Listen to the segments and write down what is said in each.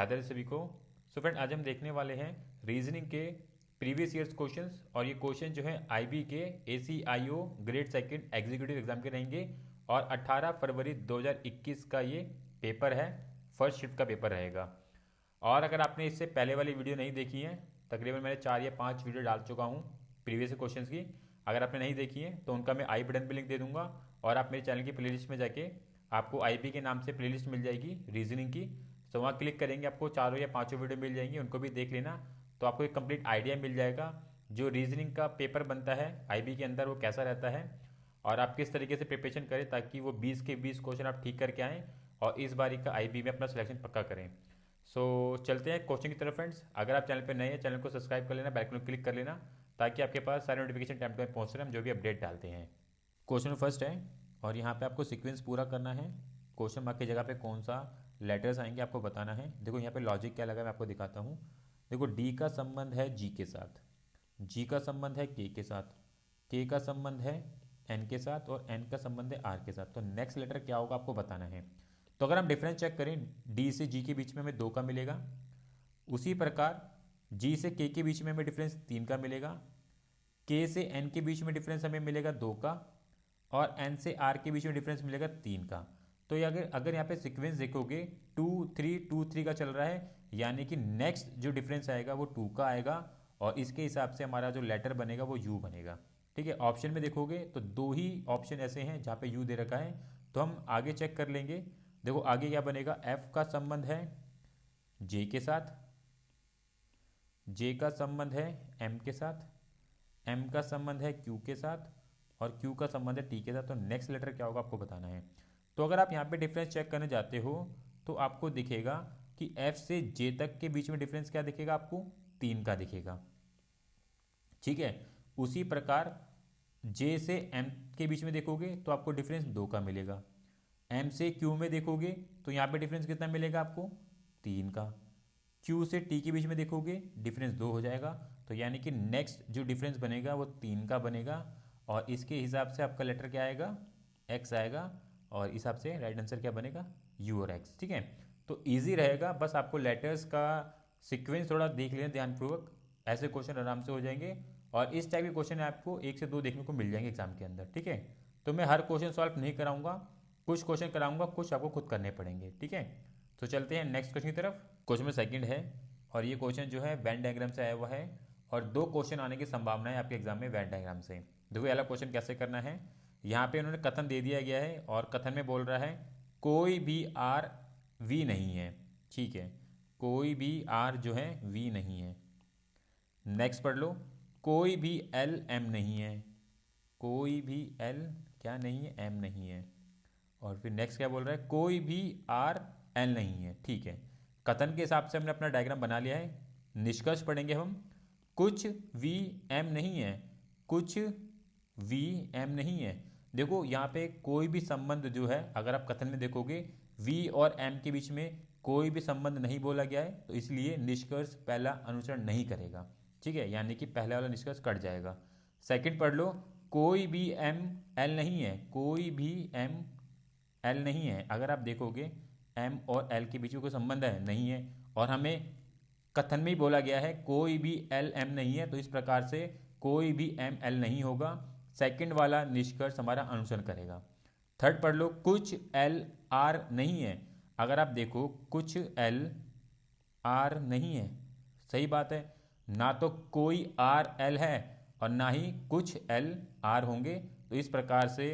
राधे राधे सभी को। So friend, आज हम देखने वाले हैं रीजनिंग के प्रीवियस ईयर्स क्वेश्चंस। और ये क्वेश्चन जो है आईबी के ACIO grade second executive exam के रहेंगे। और 18 फरवरी 2021 का ये पेपर है, फर्स्ट शिफ्ट का पेपर रहेगा। और अगर आपने इससे पहले वाली वीडियो नहीं देखी है, तकरीबन मैंने 4 या 5 वीडियो डाल चुका हूँ प्रीवियस क्वेश्चंस की। अगर आपने नहीं देखी है तो उनका मैं आई बटन पे लिंक दे दूंगा। और आप मेरे चैनल की प्लेलिस्ट में जाके आपको आईबी के नाम से प्लेलिस्ट मिल जाएगी रीजनिंग की। तो वहाँ क्लिक करेंगे, आपको 4 या 5 वीडियो मिल जाएंगी, उनको भी देख लेना। तो आपको एक कंप्लीट आइडिया मिल जाएगा जो रीजनिंग का पेपर बनता है आईबी के अंदर वो कैसा रहता है, और आप किस तरीके से प्रिपरेशन करें ताकि वो 20 के 20 क्वेश्चन आप ठीक करके आएँ और इस बारी का आईबी में अपना सिलेक्शन पक्का करें। सो चलते हैं क्वेश्चन की तरफ फ्रेंड्स। अगर आप चैनल पर नए हैं, चैनल को सब्सक्राइब कर लेना, बेल आइकन क्लिक कर लेना ताकि आपके पास सारे नोटिफिकेशन टाइम टाइम पहुँच रहे हैं हम जो भी अपडेट डालते हैं। क्वेश्चन फर्स्ट है और यहाँ पे आपको सीक्वेंस पूरा करना है। क्वेश्चन मार्क की जगह पे कौन सा लेटर्स आएंगे आपको बताना है। देखो यहाँ पे लॉजिक क्या लगा मैं आपको दिखाता हूँ। देखो डी का संबंध है जी के साथ, जी का संबंध है के साथ, के का संबंध है एन के साथ और एन का संबंध है आर के साथ। तो नेक्स्ट लेटर क्या होगा आपको बताना है। तो अगर हम डिफरेंस चेक करें, डी से जी के बीच में हमें 2 का मिलेगा। उसी प्रकार जी से के बीच में हमें डिफरेंस 3 का मिलेगा। के से एन के बीच में डिफरेंस हमें मिलेगा 2 का। और एन से आर के बीच में डिफरेंस मिलेगा 3 का। तो ये अगर अगर यहाँ पे सीक्वेंस देखोगे 2 3 2 3 का चल रहा है, यानी कि नेक्स्ट जो डिफरेंस आएगा वो 2 का आएगा। और इसके हिसाब से हमारा जो लेटर बनेगा वो यू बनेगा। ठीक है, ऑप्शन में देखोगे तो 2 ही ऑप्शन ऐसे हैं जहाँ पे यू दे रखा है। तो हम आगे चेक कर लेंगे। देखो आगे क्या बनेगा, एफ का संबंध है जे के साथ, जे का संबंध है एम के साथ, एम का संबंध है क्यू के साथ और क्यू का संबंध है टी के साथ। तो नेक्स्ट लेटर क्या होगा आपको बताना है। तो अगर आप यहाँ पे डिफरेंस चेक करने जाते हो तो आपको दिखेगा कि एफ से जे तक के बीच में डिफरेंस क्या दिखेगा आपको, 3 का दिखेगा। ठीक है, उसी प्रकार जे से एम के बीच में देखोगे तो आपको डिफरेंस 2 का मिलेगा। एम से क्यू में देखोगे तो यहाँ पे डिफरेंस कितना मिलेगा आपको, 3 का। क्यू से टी के बीच में देखोगे डिफरेंस 2 हो जाएगा। तो यानी कि नेक्स्ट जो डिफरेंस बनेगा वो 3 का बनेगा। और इसके हिसाब से आपका लेटर क्या आएगा, एक्स आएगा। और इस हिसाब से राइट आंसर क्या बनेगा, यू और एक्स। ठीक है, तो ईजी रहेगा, बस आपको लेटर्स का सिक्वेंस थोड़ा देख लेना ध्यानपूर्वक, ऐसे क्वेश्चन आराम से हो जाएंगे। और इस टाइप के क्वेश्चन आपको 1 से 2 देखने को मिल जाएंगे एग्जाम के अंदर। ठीक है, तो मैं हर क्वेश्चन सॉल्व नहीं कराऊंगा, कुछ क्वेश्चन कराऊंगा, कुछ आपको खुद करने पड़ेंगे। ठीक है, तो चलते हैं नेक्स्ट क्वेश्चन की तरफ। क्वेश्चन में सेकंड है और ये क्वेश्चन जो है वेन डायग्राम से आया हुआ है। और 2 क्वेश्चन आने की संभावना है आपके एग्जाम में वेन डायग्राम से। देखो ये वाला क्वेश्चन कैसे करना है। यहाँ पे उन्होंने कथन दे दिया गया है और कथन में बोल रहा है कोई भी आर वी नहीं है। ठीक है, कोई भी आर जो है वी नहीं है। नेक्स्ट पढ़ लो, कोई भी एल एम नहीं है, कोई भी एल क्या नहीं है, एम नहीं है। और फिर नेक्स्ट क्या बोल रहा है, कोई भी आर एल नहीं है। ठीक है, कथन के हिसाब से हमने अपना डायग्राम बना लिया है। निष्कर्ष पढ़ेंगे हम, कुछ वी एम नहीं है, कुछ वी एम नहीं है। देखो यहाँ पे कोई भी संबंध जो है अगर आप कथन में देखोगे वी और एम के बीच में कोई भी संबंध नहीं बोला गया है, तो इसलिए निष्कर्ष पहला अनुसरण नहीं करेगा। ठीक है, यानी कि पहले वाला निष्कर्ष कट जाएगा। सेकंड पढ़ लो, कोई भी एम एल नहीं है, कोई भी एम एल नहीं है। अगर आप देखोगे एम और एल के बीच में कोई संबंध है नहीं है, और हमें कथन में ही बोला गया है कोई भी एल एम नहीं है, तो इस प्रकार से कोई भी एम एल नहीं होगा। सेकंड वाला निष्कर्ष हमारा अनुसरण करेगा। थर्ड पढ़ लो, कुछ एल आर नहीं है। अगर आप देखो कुछ एल आर नहीं है, सही बात है, ना तो कोई आर एल है और ना ही कुछ एल आर होंगे। तो इस प्रकार से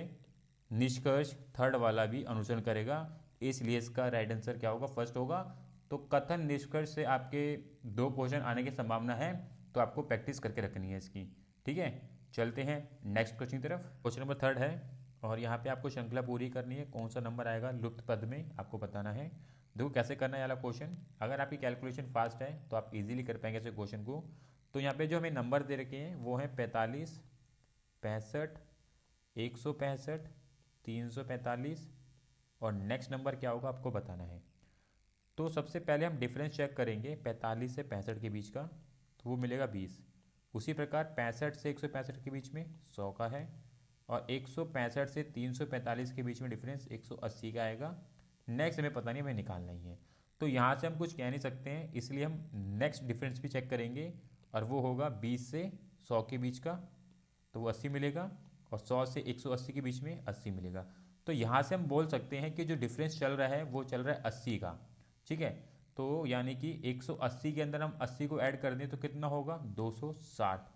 निष्कर्ष थर्ड वाला भी अनुसरण करेगा, इसलिए इसका राइट आंसर क्या होगा, फर्स्ट होगा। तो कथन निष्कर्ष से आपके 2 क्वेश्चन आने की संभावना है, तो आपको प्रैक्टिस करके रखनी है इसकी। ठीक है, चलते हैं नेक्स्ट क्वेश्चन की तरफ। क्वेश्चन नंबर 3 है और यहाँ पे आपको श्रृंखला पूरी करनी है। कौन सा नंबर आएगा लुप्त पद में आपको बताना है। देखो कैसे करना है वाला क्वेश्चन। अगर आपकी कैलकुलेशन फास्ट है तो आप इजीली कर पाएंगे ऐसे क्वेश्चन को। तो यहाँ पे जो हमें नंबर दे रखे हैं वो हैं 45, 65, 165, 345 और नेक्स्ट नंबर क्या होगा आपको बताना है। तो सबसे पहले हम डिफरेंस चेक करेंगे 45 से 65 के बीच का, तो वो मिलेगा 20। उसी प्रकार 65 से 165 के बीच में 100 का है। और 165 से 345 के बीच में डिफरेंस 180 का आएगा। नेक्स्ट हमें पता नहीं, हमें निकालना ही है। तो यहाँ से हम कुछ कह नहीं सकते हैं, इसलिए हम नेक्स्ट डिफरेंस भी चेक करेंगे और वो होगा 20 से 100 के बीच का, तो वो 80 मिलेगा, और 100 से 180 के बीच में 80 मिलेगा। तो यहाँ से हम बोल सकते हैं कि जो डिफरेंस चल रहा है वो चल रहा है 80 का। ठीक है, तो यानी कि 180 के अंदर हम 80 को ऐड कर दें तो कितना होगा 260,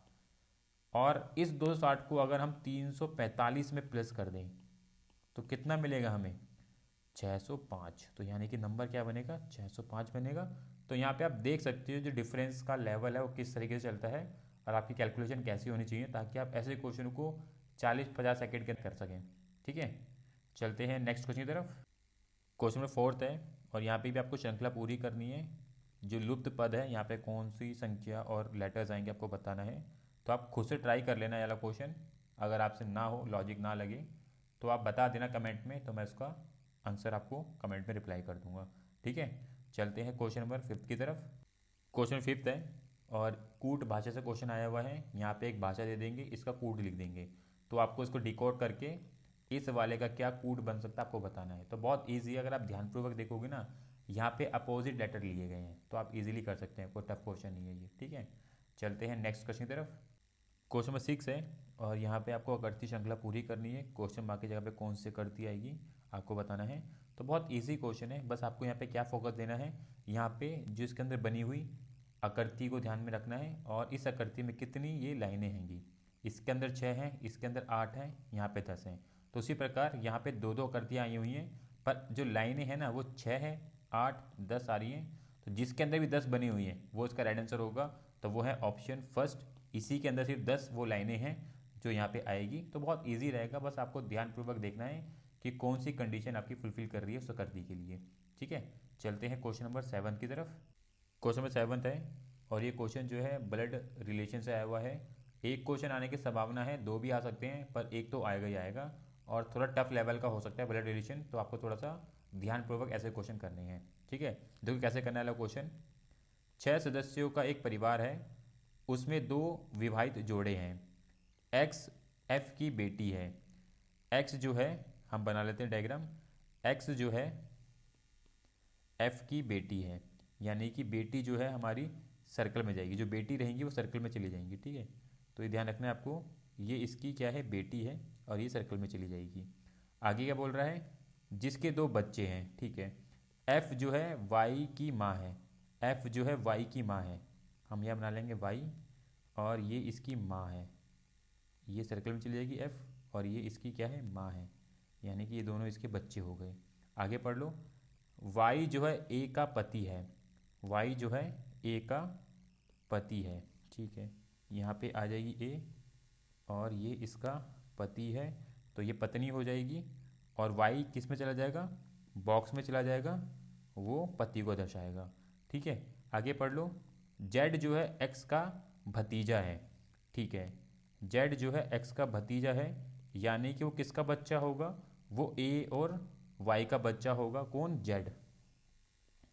और इस 260 को अगर हम 345 में प्लस कर दें तो कितना मिलेगा हमें 605। तो यानी कि नंबर क्या बनेगा 605 बनेगा। तो यहाँ पे आप देख सकते हो जो डिफरेंस का लेवल है वो किस तरीके से चलता है और आपकी कैलकुलेशन कैसी होनी चाहिए ताकि आप ऐसे क्वेश्चन को 40-50 सेकंड के अंदर कर सकें। ठीक है, चलते हैं नेक्स्ट क्वेश्चन की तरफ। क्वेश्चन नंबर 4 है और यहाँ पे भी आपको श्रृंखला पूरी करनी है। जो लुप्त पद है यहाँ पे कौन सी संख्या और लेटर्स आएंगे आपको बताना है। तो आप खुद से ट्राई कर लेना ये वाला क्वेश्चन, अगर आपसे ना हो, लॉजिक ना लगे तो आप बता देना कमेंट में, तो मैं उसका आंसर आपको कमेंट में रिप्लाई कर दूंगा। ठीक है, चलते हैं क्वेश्चन नंबर 5 की तरफ। क्वेश्चन 5 है और कूट भाषा से क्वेश्चन आया हुआ है। यहाँ पे एक भाषा दे देंगे, इसका कूट लिख देंगे, तो आपको इसको डिकोड करके इस वाले का क्या कूट बन सकता है आपको बताना है। तो बहुत ईजी है, अगर आप ध्यानपूर्वक देखोगे ना, यहाँ पे अपोजिट लेटर लिए गए हैं, तो आप इजीली कर सकते हैं, कोई टफ क्वेश्चन नहीं है ये। ठीक है, चलते हैं नेक्स्ट क्वेश्चन की तरफ। क्वेश्चन नंबर 6 है और यहाँ पे आपको अकर्ती श्रृंखला पूरी करनी है। क्वेश्चन मार्क की जगह पे कौन सी अकर्ती आएगी आपको बताना है। तो बहुत इजी क्वेश्चन है, बस आपको यहाँ पे क्या फोकस देना है, यहाँ पे जो इसके अंदर बनी हुई आकृति को ध्यान में रखना है और इस आकृति में कितनी ये लाइनें हैंगी। इसके अंदर 6 हैं, इसके अंदर 8 हैं, यहाँ पे 10 हैं। तो उसी प्रकार यहाँ पे दो दो आकृतियाँ आई हुई हैं, पर जो लाइनें हैं ना वो 6 है, 8, 10 आ रही हैं। तो जिसके अंदर भी 10 बनी हुई हैं वो इसका राइट आंसर होगा, तो वो है ऑप्शन फर्स्ट। इसी के अंदर सिर्फ 10 वो लाइनें हैं जो यहाँ पे आएगी। तो बहुत ईजी रहेगा, बस आपको ध्यानपूर्वक देखना है कि कौन सी कंडीशन आपकी फुलफिल कर रही है उस आकृति के लिए। ठीक है, चलते हैं क्वेश्चन नंबर 7 की तरफ। क्वेश्चन नंबर 7 है और ये क्वेश्चन जो है ब्लड रिलेशन से आया हुआ है। एक क्वेश्चन आने की संभावना है, दो भी आ सकते हैं, पर एक तो आएगा ही आएगा और थोड़ा टफ लेवल का हो सकता है ब्लड रिलेशन, तो आपको थोड़ा सा ध्यानपूर्वक ऐसे क्वेश्चन करने हैं। ठीक है, देखो कैसे करने वाला क्वेश्चन। 6 सदस्यों का एक परिवार है, उसमें 2 विवाहित जोड़े हैं। एक्स एफ की बेटी है। एक्स जो है, हम बना लेते हैं डायग्राम। एक्स जो है एफ की बेटी है, यानी कि बेटी जो है हमारी सर्कल में जाएगी, जो बेटी रहेंगी वो सर्कल में चली जाएंगी। ठीक है, तो ये ध्यान रखना है आपको, ये इसकी क्या है बेटी है और ये सर्कल में चली जाएगी। आगे क्या बोल रहा है, जिसके 2 बच्चे हैं। ठीक है, एफ जो है वाई की माँ है, एफ जो है वाई की माँ है, हम यह बना लेंगे वाई, और ये इसकी माँ है, ये सर्कल में चली जाएगी एफ, और ये इसकी क्या है माँ है, यानी कि ये दोनों इसके बच्चे हो गए। आगे पढ़ लो, वाई जो है ए का पति है, वाई जो है ए का पति है। ठीक है, यहाँ पे आ जाएगी ए और ये इसका पति है, तो ये पत्नी हो जाएगी, और वाई किस में चला जाएगा, बॉक्स में चला जाएगा, वो पति को दर्शाएगा। ठीक है, आगे पढ़ लो, जेड जो है एक्स का भतीजा है। ठीक है, जेड जो है एक्स का भतीजा है, यानी कि वो किसका बच्चा होगा, वो ए और वाई का बच्चा होगा। कौन, जेड,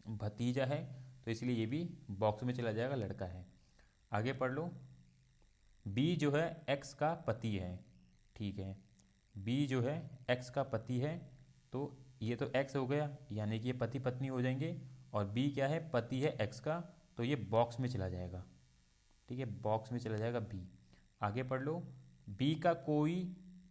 भतीजा है, तो इसलिए ये भी बॉक्स में चला जाएगा, लड़का है। आगे पढ़ लो, बी जो है एक्स का पति है। ठीक है, बी जो है एक्स का पति है, तो ये तो एक्स हो गया, यानी कि ये पति पत्नी हो जाएंगे, और बी क्या है, पति है एक्स का, तो ये बॉक्स में चला जाएगा। ठीक है, बॉक्स में चला जाएगा बी। आगे पढ़ लो, बी का कोई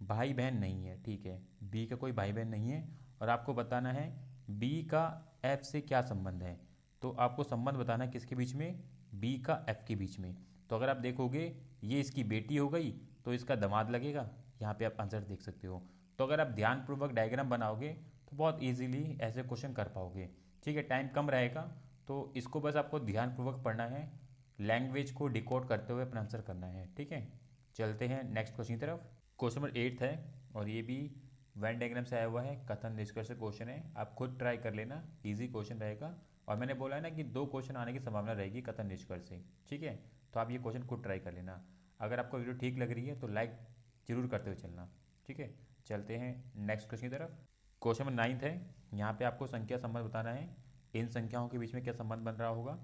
भाई बहन नहीं है। ठीक है, बी का कोई भाई बहन नहीं है, और आपको बताना है बी का एफ से क्या संबंध है। तो आपको संबंध बताना है किसके बीच में, बी का एफ के बीच में। तो अगर आप देखोगे ये इसकी बेटी हो गई, तो इसका दामाद लगेगा, यहाँ पे आप आंसर देख सकते हो। तो अगर आप ध्यानपूर्वक डायग्राम बनाओगे तो बहुत इजीली ऐसे क्वेश्चन कर पाओगे। ठीक है, टाइम कम रहेगा, तो इसको बस आपको ध्यानपूर्वक पढ़ना है, लैंग्वेज को डिकोड करते हुए अपना आंसर करना है। ठीक है, चलते हैं नेक्स्ट क्वेश्चन की तरफ। क्वेश्चन नंबर 8 है और ये भी वेन डायग्राम से आया हुआ है, कथन निष्कर्ष क्वेश्चन है, आप खुद ट्राई कर लेना, इजी क्वेश्चन रहेगा। और मैंने बोला है ना कि 2 क्वेश्चन आने की संभावना रहेगी कथन निष्कर्ष से। ठीक है, तो आप ये क्वेश्चन खुद ट्राई कर लेना। अगर आपको वीडियो ठीक लग रही है तो लाइक जरूर करते हुए चलना। ठीक है, चलते हैं नेक्स्ट क्वेश्चन की तरफ। क्वेश्चन नंबर 9 है, यहाँ पे आपको संख्या संबंध बताना है, इन संख्याओं के बीच में क्या संबंध बन रहा होगा।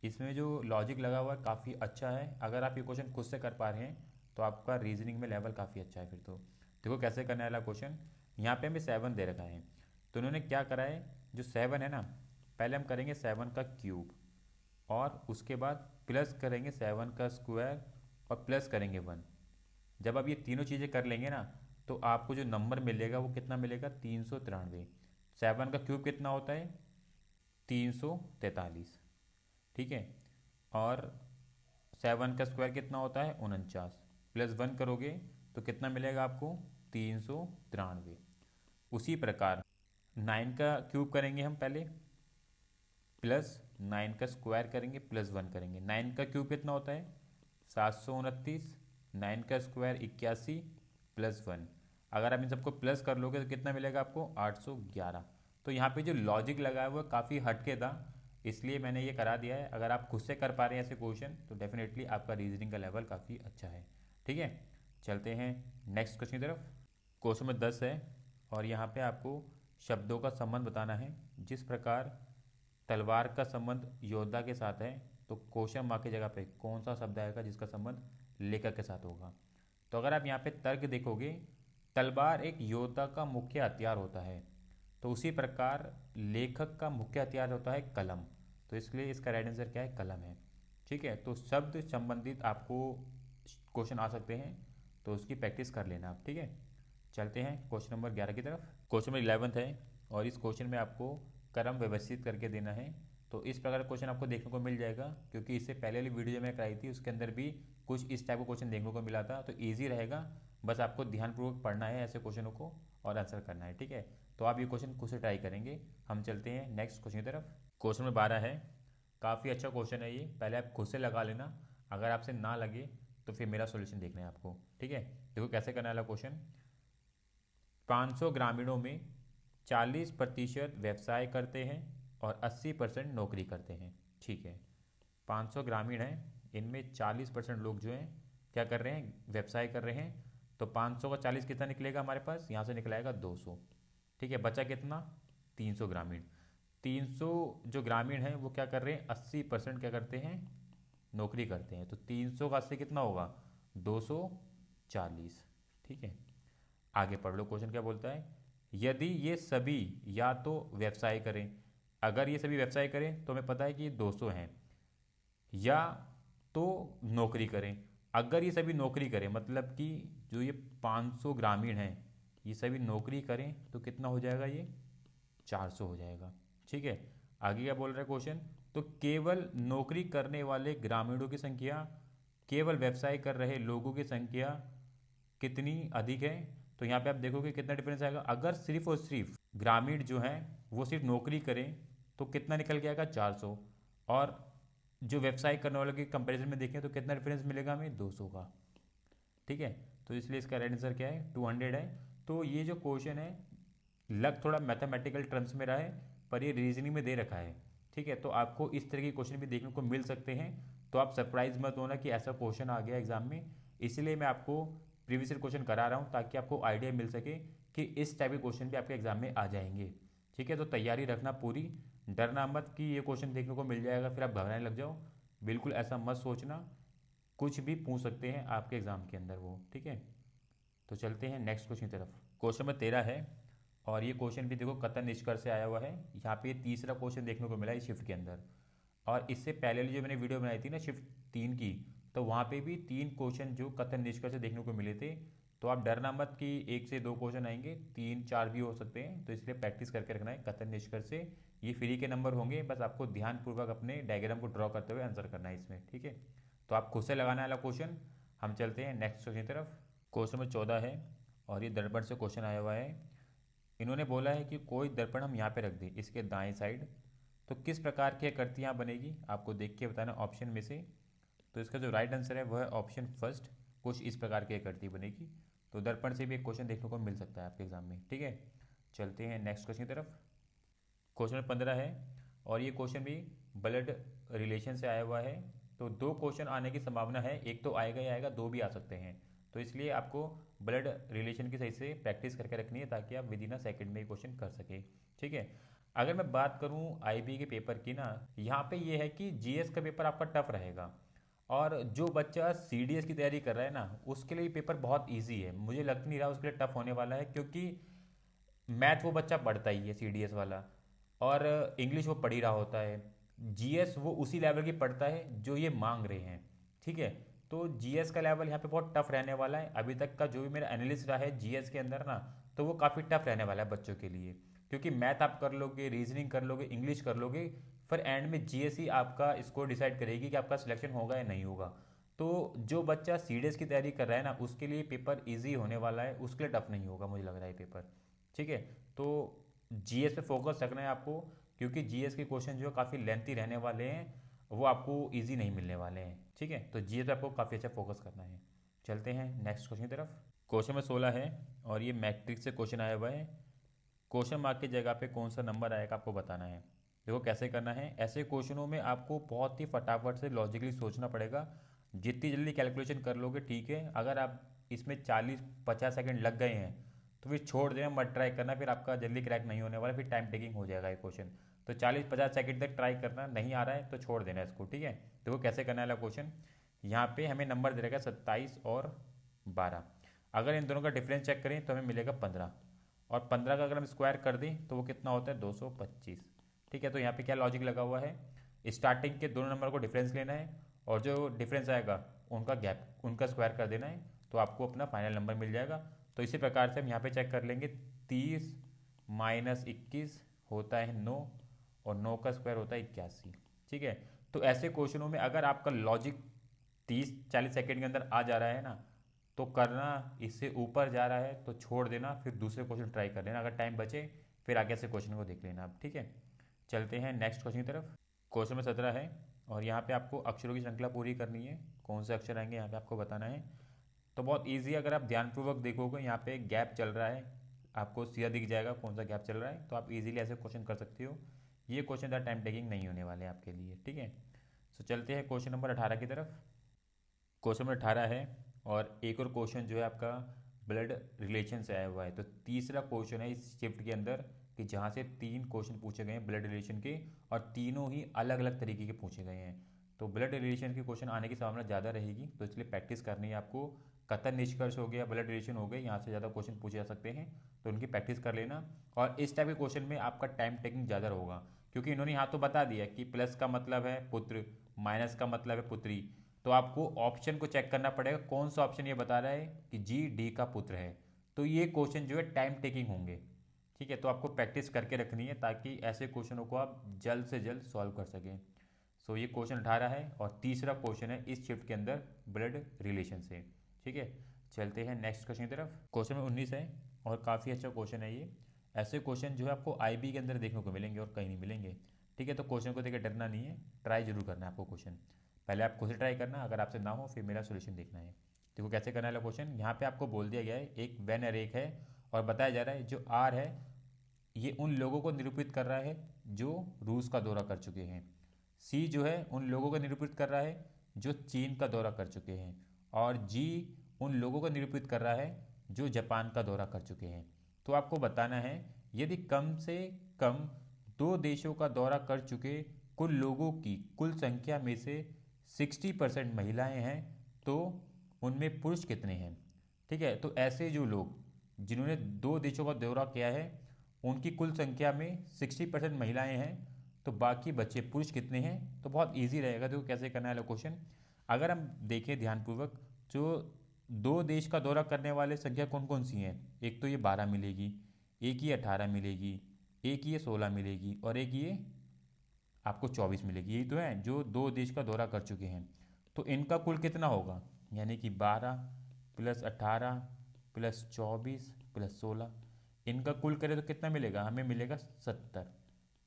इसमें जो लॉजिक लगा हुआ है काफ़ी अच्छा है, अगर आप ये क्वेश्चन खुद से कर पा रहे हैं तो आपका रीजनिंग में लेवल काफ़ी अच्छा है। फिर तो देखो कैसे करने वाला क्वेश्चन, यहाँ पे हमें 7 दे रखा है, तो उन्होंने क्या करा है, जो 7 है ना, पहले हम करेंगे 7 का क्यूब और उसके बाद प्लस करेंगे 7 का स्क्वायर और प्लस करेंगे 1। जब आप ये तीनों चीज़ें कर लेंगे ना तो आपको जो नंबर मिलेगा वो कितना मिलेगा, 393। 7 का क्यूब कितना होता है, 343, ठीक है। और 7 का स्क्वायर कितना होता है, 49, प्लस 1 करोगे तो कितना मिलेगा आपको, 393। उसी प्रकार 9 का क्यूब करेंगे हम पहले, प्लस 9 का स्क्वायर करेंगे, प्लस 1 करेंगे। 9 का क्यूब कितना होता है, 729, 9 का स्क्वायर 81, प्लस 1। अगर आप इन सबको प्लस कर लोगे तो कितना मिलेगा आपको, 811। तो यहाँ पे जो लॉजिक लगा है वो काफ़ी हटके था, इसलिए मैंने ये करा दिया है। अगर आप खुद से कर पा रहे हैं ऐसे क्वेश्चन तो डेफिनेटली आपका रीजनिंग का लेवल काफ़ी अच्छा है, ठीक है। चलते हैं नेक्स्ट क्वेश्चन की तरफ। क्वेश्चन में 10 है और यहाँ पे आपको शब्दों का संबंध बताना है। जिस प्रकार तलवार का संबंध योद्धा के साथ है, तो क्वेश्चन मार्क की जगह पे कौन सा शब्द आएगा जिसका संबंध लेखक के साथ होगा। तो अगर आप यहाँ पे तर्क देखोगे, तलवार एक योद्धा का मुख्य हथियार होता है, तो उसी प्रकार लेखक का मुख्य हथियार होता है कलम। तो इसलिए इसका राइट आंसर क्या है, कलम है, ठीक है। तो शब्द संबंधित आपको क्वेश्चन आ सकते हैं, तो उसकी प्रैक्टिस कर लेना आप, ठीक है। चलते हैं क्वेश्चन नंबर 11 की तरफ। क्वेश्चन नंबर 11 है और इस क्वेश्चन में आपको क्रम व्यवस्थित करके देना है। तो इस प्रकार का क्वेश्चन आपको देखने को मिल जाएगा, क्योंकि इससे पहले वाली वीडियो जो मैंने कराई थी उसके अंदर भी कुछ इस टाइप का क्वेश्चन देखने को मिला था। तो ईजी रहेगा, बस आपको ध्यानपूर्वक पढ़ना है ऐसे क्वेश्चनों को और आंसर करना है, ठीक है। तो आप ये क्वेश्चन खुद से ट्राई करेंगे। हम चलते हैं नेक्स्ट क्वेश्चन की तरफ। क्वेश्चन नंबर 12 है, काफ़ी अच्छा क्वेश्चन है ये, पहले आप खुद से लगा लेना, अगर आपसे ना लगे तो फिर मेरा सोल्यूशन देखना है आपको, ठीक है। देखो कैसे करने वाला क्वेश्चन। 500 ग्रामीणों में 40% व्यवसाय करते हैं और 80% नौकरी करते हैं, ठीक है। 500 ग्रामीण हैं, इनमें 40% लोग जो हैं क्या कर रहे हैं, व्यवसाय कर रहे हैं। तो 500 का 40 कितना निकलेगा हमारे पास, यहाँ से निकलाएगा 200, ठीक है। बचा कितना, 300 ग्रामीण। 300 जो ग्रामीण हैं वो क्या कर रहे हैं, 80% क्या करते हैं, नौकरी करते हैं। तो 300 का 80 कितना होगा, 240, ठीक है। आगे पढ़ लो क्वेश्चन क्या बोलता है। यदि ये सभी या तो व्यवसाय करें, अगर ये सभी व्यवसाय करें तो हमें पता है कि ये 200 हैं, या तो नौकरी करें। अगर ये सभी नौकरी करें मतलब कि जो ये 500 ग्रामीण हैं ये सभी नौकरी करें तो कितना हो जाएगा, ये 400 हो जाएगा, ठीक है। आगे क्या बोल रहा है क्वेश्चन, तो केवल नौकरी करने वाले ग्रामीणों की संख्या केवल व्यवसाय कर रहे लोगों की संख्या कितनी अधिक है। तो यहाँ पे आप देखोगे कितना डिफरेंस आएगा। अगर सिर्फ और सिर्फ ग्रामीण जो हैं वो सिर्फ नौकरी करें तो कितना निकल के आएगा, 400। और जो व्यवसाय करने वालों के कंपैरिजन में देखें तो कितना डिफरेंस मिलेगा हमें, 200 का, ठीक है। तो इसलिए इसका राइट आंसर क्या है, 200 है। तो ये जो क्वेश्चन है लग थोड़ा मैथमेटिकल टर्म्स में रहा है, पर ये रीजनिंग में दे रखा है, ठीक है। तो आपको इस तरह के क्वेश्चन भी देखने को मिल सकते हैं। तो आप सरप्राइज मत होना कि ऐसा क्वेश्चन आ गया एग्जाम में, इसलिए मैं आपको प्रीवियस ईयर क्वेश्चन करा रहा हूँ ताकि आपको आइडिया मिल सके कि इस टाइप के क्वेश्चन भी आपके एग्जाम में आ जाएंगे, ठीक है। तो तैयारी रखना पूरी, डरना मत कि ये क्वेश्चन देखने को मिल जाएगा फिर आप घबराने लग जाओ, बिल्कुल ऐसा मत सोचना। कुछ भी पूछ सकते हैं आपके एग्जाम के अंदर वो, ठीक है। तो चलते हैं नेक्स्ट क्वेश्चन की तरफ। क्वेश्चन नंबर 13 है और ये क्वेश्चन भी देखो कथन निष्कर्ष से आया हुआ है। यहाँ पे तीसरा क्वेश्चन देखने को मिला है शिफ्ट के अंदर, और इससे पहले जो मैंने वीडियो बनाई थी ना शिफ्ट 3 की, तो वहाँ पे भी 3 क्वेश्चन जो कथन निष्कर्ष से देखने को मिले थे। तो आप डरना मत कि 1 से 2 क्वेश्चन आएंगे, 3 4 भी हो सकते हैं। तो इसलिए प्रैक्टिस करके रखना है कथन निष्कर्ष से। ये फ्री के नंबर होंगे, बस आपको ध्यानपूर्वक अपने डायग्राम को ड्रॉ करते हुए आंसर करना है इसमें, ठीक है। तो आप खुद से लगाने वाला क्वेश्चन। हम चलते हैं नेक्स्ट क्वेश्चन की तरफ। क्वेश्चन नंबर 14 है और ये दर्पण से क्वेश्चन आया हुआ है। इन्होंने बोला है कि कोई दर्पण हम यहाँ पे रख दें इसके दाएं साइड, तो किस प्रकार की आकृतियाँ बनेगी, आपको देख के बताना ऑप्शन में से। तो इसका जो राइट आंसर है वह है ऑप्शन फर्स्ट, कुछ इस प्रकार की आकृति बनेगी। तो दर्पण से भी एक क्वेश्चन देखने को मिल सकता है आपके एग्जाम में, ठीक है। चलते हैं नेक्स्ट क्वेश्चन की तरफ। क्वेश्चन नंबर 15 है और ये क्वेश्चन भी ब्लड रिलेशन से आया हुआ है। तो 2 क्वेश्चन आने की संभावना है, एक तो आएगा ही आएगा, 2 भी आ सकते हैं। तो इसलिए आपको ब्लड रिलेशन की सही से प्रैक्टिस करके रखनी है ताकि आप विद इन अ सेकेंड में क्वेश्चन कर सके, ठीक है। अगर मैं बात करूं आईबी के पेपर की ना, यहाँ पे ये है कि जीएस का पेपर आपका टफ रहेगा, और जो बच्चा सीडीएस की तैयारी कर रहा है ना उसके लिए पेपर बहुत इजी है। मुझे लग नहीं रहा उसके लिए टफ होने वाला है, क्योंकि मैथ वो बच्चा पढ़ता ही है सीडीएस वाला। और इंग्लिश वो पढ़ ही रहा होता है। जीएस वो उसी लेवल की पढ़ता है जो ये मांग रहे हैं, ठीक है। तो जीएस का लेवल यहाँ पे बहुत टफ रहने वाला है। अभी तक का जो भी मेरा एनालिस्ट रहा है जीएस के अंदर ना, तो वो काफ़ी टफ रहने वाला है बच्चों के लिए, क्योंकि मैथ आप कर लोगे, रीजनिंग कर लोगे, इंग्लिश कर लोगे, फिर एंड में जीएस ही आपका स्कोर डिसाइड करेगी कि आपका सिलेक्शन होगा या नहीं होगा। तो जो बच्चा सीडीएस की तैयारी कर रहा है ना, उसके लिए पेपर इजी होने वाला है, उसके लिए टफ नहीं होगा मुझे लग रहा है पेपर, ठीक है। तो जीएस पे फोकस रखना है आपको, क्योंकि जीएस के क्वेश्चन जो है काफ़ी लेंथी रहने वाले हैं, वो आपको इजी नहीं मिलने वाले हैं, ठीक है। तो जीएस पे आपको काफ़ी अच्छा फोकस करना है। चलते हैं नेक्स्ट क्वेश्चन की तरफ। क्वेश्चन में 16 है और ये मैट्रिक्स से क्वेश्चन आया हुआ है। क्वेश्चन मार्क की जगह पे कौन सा नंबर आएगा आपको बताना है। देखो कैसे करना है, ऐसे क्वेश्चनों में आपको बहुत ही फटाफट से लॉजिकली सोचना पड़ेगा। जितनी जल्दी कैलकुलेशन कर लोगे ठीक है। अगर आप इसमें 40-50 सेकंड लग गए हैं तो फिर छोड़ देना, मत ट्राई करना, फिर आपका जल्दी क्रैक नहीं होने वाला, फिर टाइम टेकिंग हो जाएगा ये क्वेश्चन। तो 40-50 सेकंड तक ट्राई करना, नहीं आ रहा है तो छोड़ देना इसको, ठीक है। देखो कैसे करना है क्वेश्चन। यहाँ पे हमें नंबर दे रहेगा 27 और 12। अगर इन दोनों का डिफरेंस चेक करें तो हमें मिलेगा 15, और 15 का अगर हम स्क्वायर कर दें तो वो कितना होता है 225, ठीक है। तो यहाँ पे क्या लॉजिक लगा हुआ है, स्टार्टिंग के दोनों नंबर को डिफरेंस लेना है और जो डिफरेंस आएगा उनका गैप, उनका स्क्वायर कर देना है, तो आपको अपना फाइनल नंबर मिल जाएगा। तो इसी प्रकार से हम यहाँ पे चेक कर लेंगे, 30 माइनस 21 होता है 9, और 9 का स्क्वायर होता है 81, ठीक है। तो ऐसे क्वेश्चनों में अगर आपका लॉजिक 30-40 सेकेंड के अंदर आ जा रहा है ना, तो करना, इससे ऊपर जा रहा है तो छोड़ देना, फिर दूसरे क्वेश्चन ट्राई कर लेना, अगर टाइम बचे फिर आगे से क्वेश्चन को देख लेना आप, ठीक है। चलते हैं नेक्स्ट क्वेश्चन की तरफ। क्वेश्चन में 17 है और यहाँ पे आपको अक्षरों की श्रृंखला पूरी करनी है। कौन से अक्षर आएंगे यहाँ पे आपको बताना है। तो बहुत ईजी, अगर आप ध्यानपूर्वक देखोगे यहाँ पे गैप चल रहा है, आपको सीधा दिख जाएगा कौन सा गैप चल रहा है, तो आप इजीली ऐसे क्वेश्चन कर सकते हो। ये क्वेश्चन ज़्यादा टाइम टेकिंग नहीं होने वाले आपके लिए, ठीक है। सो चलते हैं क्वेश्चन नंबर 18 की तरफ। क्वेश्चन नंबर 18 है और एक और क्वेश्चन जो है आपका ब्लड रिलेशन से आया हुआ है। तो तीसरा क्वेश्चन है इस शिफ्ट के अंदर, कि जहाँ से 3 क्वेश्चन पूछे गए हैं ब्लड रिलेशन के, और तीनों ही अलग अलग तरीके के पूछे गए हैं। तो ब्लड रिलेशन के क्वेश्चन आने की संभावना ज़्यादा रहेगी, तो इसलिए प्रैक्टिस करनी है आपको। कथन निष्कर्ष हो गया, ब्लड रिलेशन हो गए, यहाँ से ज़्यादा क्वेश्चन पूछे जा सकते हैं, तो उनकी प्रैक्टिस कर लेना। और इस टाइप के क्वेश्चन में आपका टाइम टेकिंग ज़्यादा होगा, क्योंकि इन्होंने यहाँ तो बता दिया कि प्लस का मतलब है पुत्र, माइनस का मतलब है पुत्री। तो आपको ऑप्शन को चेक करना पड़ेगा कौन सा ऑप्शन ये बता रहा है कि जी डी का पुत्र है। तो ये क्वेश्चन जो है टाइम टेकिंग होंगे, ठीक है। तो आपको प्रैक्टिस करके रखनी है ताकि ऐसे क्वेश्चनों को आप जल्द से जल्द सॉल्व कर सकें। सो ये क्वेश्चन 18 है और तीसरा क्वेश्चन है इस शिफ्ट के अंदर ब्लड रिलेशन से, ठीक है। चलते हैं नेक्स्ट क्वेश्चन की तरफ। क्वेश्चन में 19 है और काफ़ी अच्छा क्वेश्चन है ये। ऐसे क्वेश्चन जो है आपको आईबी के अंदर देखने को मिलेंगे और कहीं नहीं मिलेंगे, ठीक है। तो क्वेश्चन को देखकर डरना नहीं है, ट्राई जरूर करना है आपको क्वेश्चन। पहले आप खुद से ट्राई करना, अगर आपसे ना हो फिर मेरा सोल्यूशन देखना है। देखो कैसे करना है क्वेश्चन। यहाँ पे आपको बोल दिया गया है एक वेन अरेक है, और बताया जा रहा है जो आर है ये उन लोगों को निरूपित कर रहा है जो रूस का दौरा कर चुके हैं। सी जो है उन लोगों को निरूपित कर रहा है जो चीन का दौरा कर चुके हैं। और जी उन लोगों को निरूपित कर रहा है जो जापान का दौरा कर चुके हैं। तो आपको बताना है, यदि कम से कम 2 देशों का दौरा कर चुके कुल लोगों की कुल संख्या में से 60% महिलाएं हैं, तो उनमें पुरुष कितने हैं, ठीक है। तो ऐसे जो लोग जिन्होंने 2 देशों का दौरा किया है उनकी कुल संख्या में 60% महिलाएं हैं, तो बाकी बच्चे पुरुष कितने हैं। तो बहुत इजी रहेगा। देखो कैसे करना है क्वेश्चन। अगर हम देखें ध्यानपूर्वक, जो 2 देश का दौरा करने वाले संख्या कौन कौन सी हैं, एक तो ये 12 मिलेगी, एक ये 18 मिलेगी, एक ये 16 मिलेगी, और एक ये आपको 24 मिलेगी। यही तो है जो 2 देश का दौरा कर चुके हैं। तो इनका कुल कितना होगा, यानी कि 12 प्लस 18 प्लस 24 प्लस 16, इनका कुल करें तो कितना मिलेगा, हमें मिलेगा 70।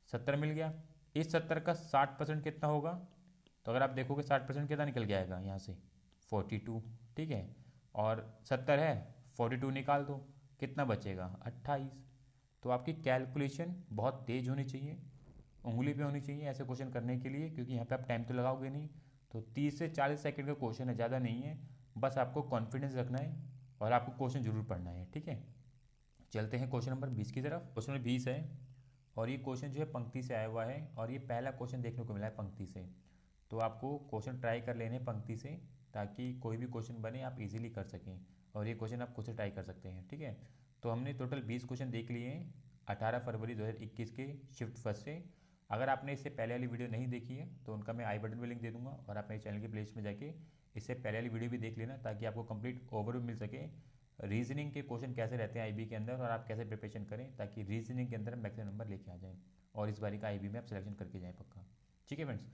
70 मिल गया। इस 70 का 60% कितना होगा, तो अगर आप देखोगे 60% कितना निकल के आएगा यहाँ से 42, ठीक है। और 70 है, 42 निकाल दो, कितना बचेगा 28। तो आपकी कैलकुलेशन बहुत तेज़ होनी चाहिए, उंगली पे होनी चाहिए ऐसे क्वेश्चन करने के लिए, क्योंकि यहाँ पे आप टाइम तो लगाओगे नहीं। तो 30 से 40 सेकंड का क्वेश्चन है, ज़्यादा नहीं है। बस आपको कॉन्फिडेंस रखना है और आपको क्वेश्चन जरूर पढ़ना है, ठीक है। चलते हैं क्वेश्चन नंबर 20 की तरफ। क्वेश्चन नंबर 20 है और ये क्वेश्चन जो है पंक्ति से आया हुआ है, और ये पहला क्वेश्चन देखने को मिला है पंक्ति से। तो आपको क्वेश्चन ट्राई कर लेने पंक्ति से, ताकि कोई भी क्वेश्चन बने आप इजीली कर सकें, और ये क्वेश्चन आप खुद से ट्राई कर सकते हैं, ठीक है। तो हमने टोटल 20 क्वेश्चन देख लिए हैं 18 फरवरी 2021 के शिफ्ट फर्स्ट से। अगर आपने इससे पहले वाली वीडियो नहीं देखी है तो उनका मैं आई बटन में लिंक दे दूंगा, और आप मेरे चैनल के प्लेलिस्ट में जाके इससे पहले वाली वीडियो भी देख लेना, ताकि आपको कंप्लीट ओवरव्यू मिल सके रीजनिंग के क्वेश्चन कैसे रहते हैं आईबी के अंदर, और आप कैसे प्रिपरेशन करें ताकि रीजनिंग के अंदर मैक्सिमम नंबर लेके आ जाएं और इस बारी का आईबी में आप सिलेक्शन करके जाएं पक्का। ठीक है फ्रेंड्स,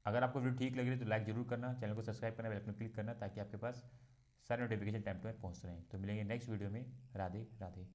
अगर आपको वीडियो ठीक लग रही है तो लाइक जरूर करना, चैनल को सब्सक्राइब करना, बेल आइकन क्लिक करना, ताकि आपके पास सारे नोटिफिकेशन टाइम टू टाइम पहुँच रहे हैं। तो मिलेंगे नेक्स्ट वीडियो में। राधे राधे।